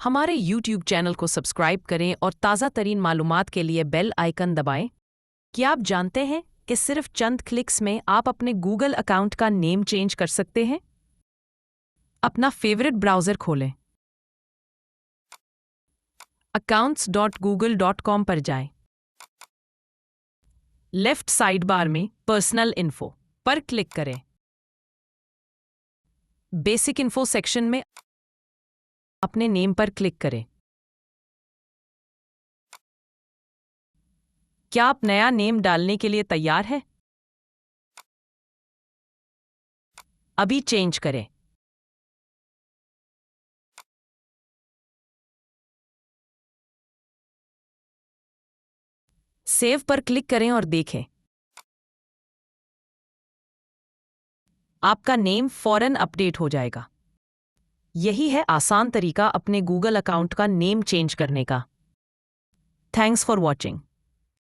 हमारे YouTube channel को subscribe करें और ताज़ा तरीन मालूमात के लिए बेल आइकन दबाएं। क्या आप जानते हैं कि सिर्फ चंद क्लिक्स में आप अपने Google अकाउंट का नेम चेंज कर सकते हैं? अपना फेवरेट ब्राउज़र खोलें। accounts.google.com पर जाएं। लेफ्ट साइड बार में पर्सनल इन्फो पर क्लिक करें। बेसिक इन्फो सेक्शन में अपने नेम पर क्लिक करें। क्या आप नया नेम डालने के लिए तैयार हैं? अभी चेंज करें। सेव पर क्लिक करें और देखें। आपका नेम फौरन अपडेट हो जाएगा। यही है आसान तरीका अपने गूगल अकाउंट का नेम चेंज करने का। Thanks for watching.